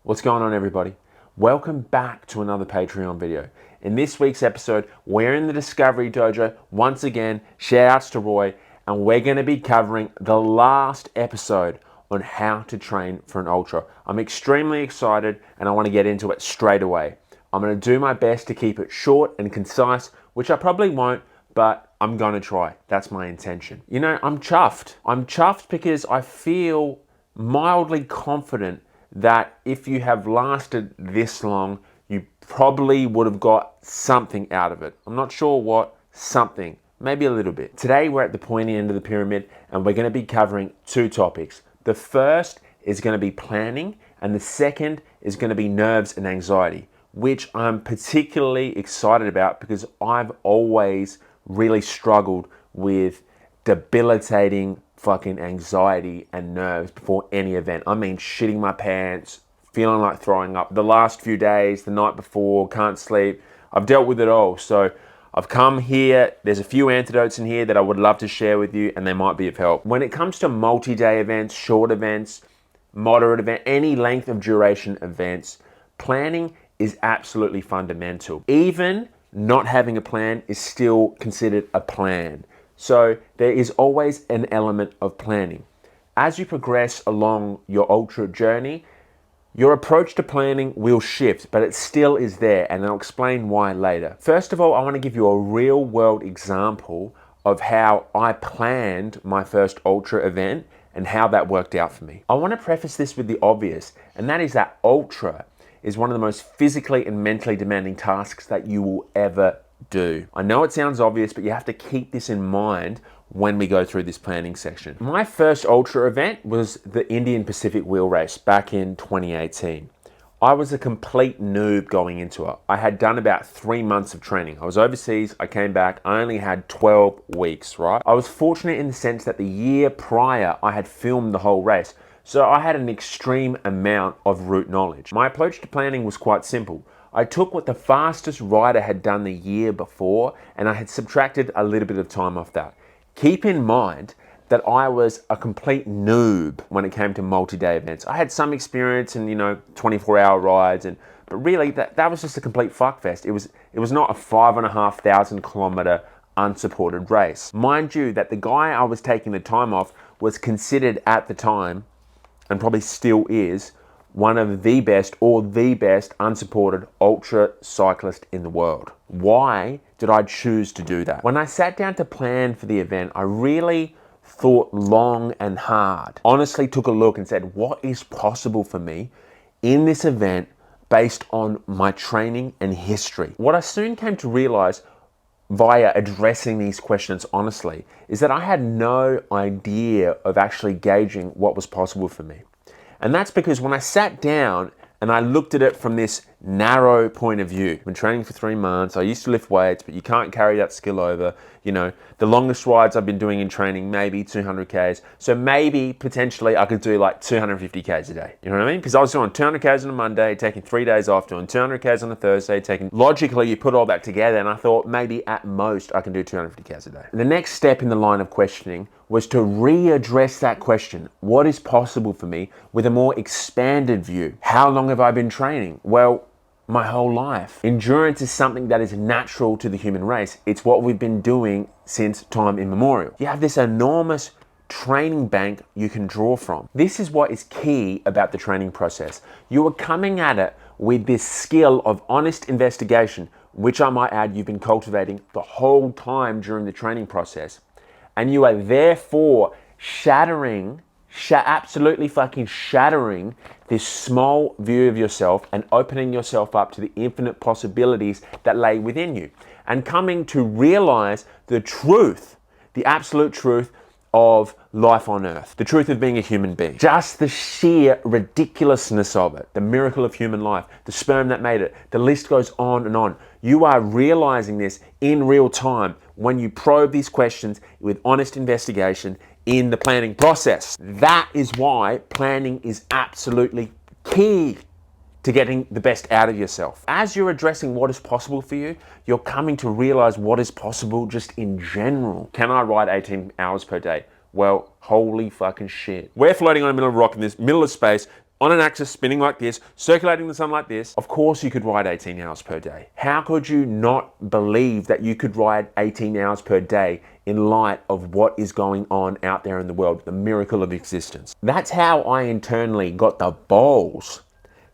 What's going on, everybody? Welcome back to another Patreon video. In this week's episode, we're in the Discovery Dojo once again. Shout outs to Roy, and we're going to be covering the last episode on how to train for an ultra. I'm extremely excited and I want to get into it straight away. I'm going to do my best to keep it short and concise, which I probably won't, but I'm going to try. That's my intention. You know, I'm chuffed. I'm chuffed because I feel mildly confident that if you have lasted this long, you probably would have got something out of it. I'm not sure what, something, maybe a little bit. Today we're at the pointy end of the pyramid and we're going to be covering two topics. The first is going to be planning and the second is going to be nerves and anxiety, which I'm particularly excited about because I've always really struggled with debilitating fucking anxiety and nerves before any event. I mean, shitting my pants, feeling like throwing up. The last few days, the night before, can't sleep. I've dealt with it all. So I've come here. There's a few antidotes in here that I would love to share with you, and they might be of help. When it comes to multi-day events, short events, moderate event, any length of duration events, planning is absolutely fundamental. Even not having a plan is still considered a plan. So there is always an element of planning. As you progress along your ultra journey, your approach to planning will shift, but it still is there, and I'll explain why later. First of all, I want to give you a real world example of how I planned my first ultra event and how that worked out for me. I want to preface this with the obvious, and that is that ultra is one of the most physically and mentally demanding tasks that you will ever do. I know it sounds obvious, but you have to keep this in mind when we go through this planning section. My first ultra event was the Indian Pacific Wheel Race back in 2018. I was a complete noob going into it. I had done about 3 months of training. I was overseas, I came back, I only had 12 weeks, right? I was fortunate in the sense that the year prior, I had filmed the whole race. So I had an extreme amount of route knowledge. My approach to planning was quite simple. I took what the fastest rider had done the year before and I had subtracted a little bit of time off that. Keep in mind that I was a complete noob when it came to multi-day events. I had some experience in, 24-hour rides, but really that was just a complete fuckfest. It was not a 5,500 kilometer unsupported race. Mind you that the guy I was taking the time off was considered at the time, and probably still is, one of the best or the best unsupported ultra cyclist in the world. Why did I choose to do that? When I sat down to plan for the event, I really thought long and hard. Honestly took a look and said, what is possible for me in this event based on my training and history? What I soon came to realize via addressing these questions honestly is that I had no idea of actually gauging what was possible for me. And that's because when I sat down and I looked at it from this narrow point of view, I've been training for 3 months, I used to lift weights, but you can't carry that skill over. The longest rides I've been doing in training, maybe 200 Ks. So maybe potentially I could do like 250 Ks a day. You know what I mean? Because I was doing 200 Ks on a Monday, taking 3 days off, doing 200 Ks on a Thursday, logically you put all that together and I thought maybe at most I can do 250 Ks a day. The next step in the line of questioning was to readdress that question. What is possible for me with a more expanded view? How long have I been training? Well, my whole life. Endurance is something that is natural to the human race. It's what we've been doing since time immemorial. You have this enormous training bank you can draw from. This is what is key about the training process. You are coming at it with this skill of honest investigation, which I might add you've been cultivating the whole time during the training process. And you are therefore absolutely fucking shattering this small view of yourself and opening yourself up to the infinite possibilities that lay within you. And coming to realize the truth, the absolute truth of life on earth, the truth of being a human being. Just the sheer ridiculousness of it, the miracle of human life, the sperm that made it, the list goes on and on. You are realizing this in real time when you probe these questions with honest investigation in the planning process. That is why planning is absolutely key to getting the best out of yourself. As you're addressing what is possible for you, you're coming to realize what is possible just in general. Can I ride 18 hours per day? Well, holy fucking shit. We're floating on a middle of a rock in this middle of space. on an axis spinning like this, circulating the sun like this, of course you could ride 18 hours per day. How could you not believe that you could ride 18 hours per day in light of what is going on out there in the world, the miracle of existence? That's how I internally got the balls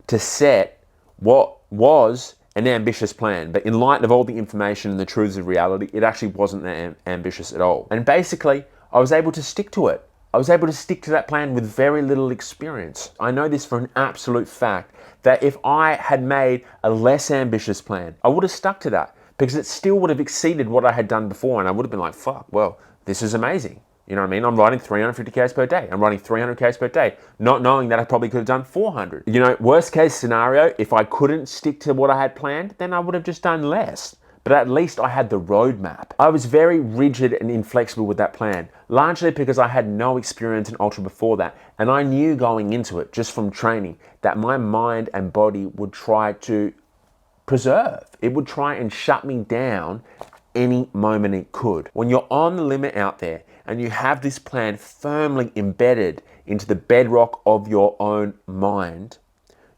to set what was an ambitious plan. But in light of all the information and the truths of reality, it actually wasn't that ambitious at all. And basically, I was able to stick to it. I was able to stick to that plan with very little experience. I know this for an absolute fact, that if I had made a less ambitious plan, I would have stuck to that because it still would have exceeded what I had done before. And I would have been like, fuck, well, this is amazing. You know what I mean? I'm riding 350 Ks per day. I'm riding 300 Ks per day, not knowing that I probably could have done 400. You know, worst case scenario, if I couldn't stick to what I had planned, then I would have just done less. But at least I had the roadmap. I was very rigid and inflexible with that plan, largely because I had no experience in ultra before that. And I knew going into it, just from training, that my mind and body would try to preserve. It would try and shut me down any moment it could. When you're on the limit out there and you have this plan firmly embedded into the bedrock of your own mind,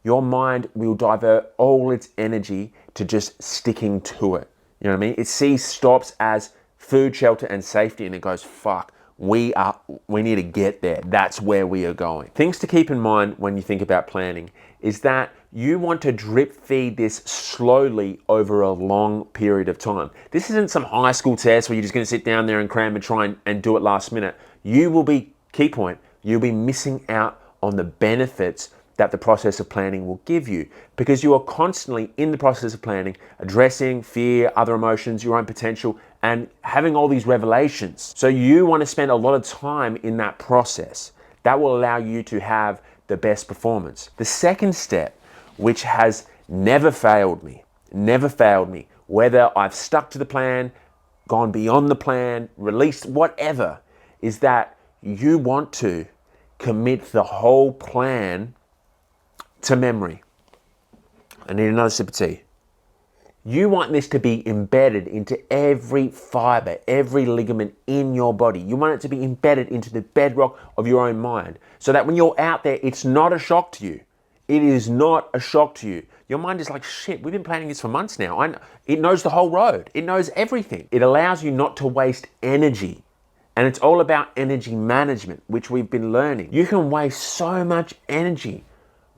your mind will divert all its energy to just sticking to it. You know what I mean? It sees stops as food, shelter, and safety, and it goes, fuck, we need to get there. That's where we are going. Things to keep in mind when you think about planning is that you want to drip feed this slowly over a long period of time. This isn't some high school test where you're just going to sit down there and cram and try and do it last minute. You will be, key point, you'll be missing out on the benefits that the process of planning will give you, because you are constantly in the process of planning, addressing fear, other emotions, your own potential, and having all these revelations. So you want to spend a lot of time in that process. That will allow you to have the best performance. The second step, which has never failed me, whether I've stuck to the plan, gone beyond the plan, released, whatever, is that you want to commit the whole plan to memory. I need another sip of tea. You want this to be embedded into every fiber, every ligament in your body. You want it to be embedded into the bedrock of your own mind, so that when you're out there, it's not a shock to you. It is not a shock to you. Your mind is like, shit, we've been planning this for months now. It knows the whole road. It knows everything. It allows you not to waste energy. And it's all about energy management, which we've been learning. You can waste so much energy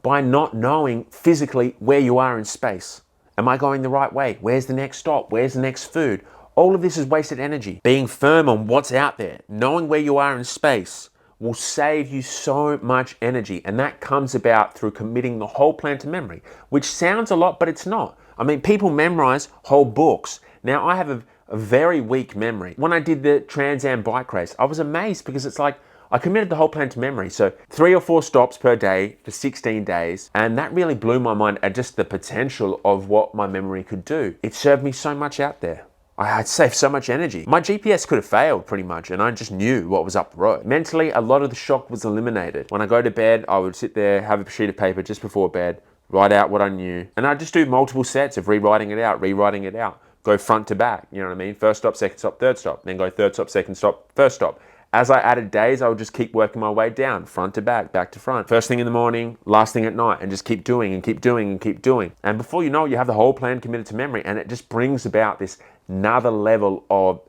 by not knowing physically where you are in space. Am I going the right way? Where's the next stop? Where's the next food? All of this is wasted energy. Being firm on what's out there, knowing where you are in space, will save you so much energy. And that comes about through committing the whole plan to memory, which sounds a lot, but it's not. I mean, people memorize whole books. Now, I have a very weak memory. When I did the Trans Am bike race, I was amazed because it's like, I committed the whole plan to memory. So 3 or 4 stops per day for 16 days. And that really blew my mind at just the potential of what my memory could do. It served me so much out there. I had saved so much energy. My GPS could have failed pretty much, and I just knew what was up the road. Mentally, a lot of the shock was eliminated. When I go to bed, I would sit there, have a sheet of paper just before bed, write out what I knew. And I'd just do multiple sets of rewriting it out, go front to back, you know what I mean? First stop, second stop, third stop, then go third stop, second stop, first stop. As I added days, I would just keep working my way down, front to back to front. First thing in the morning, last thing at night, and just keep doing and keep doing and keep doing. And before you know it, you have the whole plan committed to memory, and it just brings about this another level of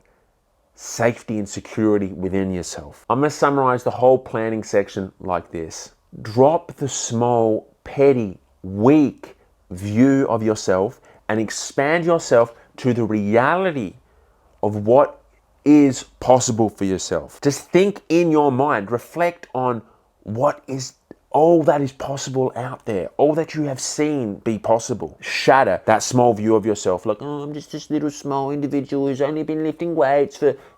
safety and security within yourself. I'm gonna summarize the whole planning section like this. Drop the small, petty, weak view of yourself and expand yourself to the reality of what is possible for yourself. Just think in your mind, reflect on what is all that is possible out there, all that you have seen be possible. Shatter that small view of yourself, like, oh, I'm just this little small individual who's only been lifting weights for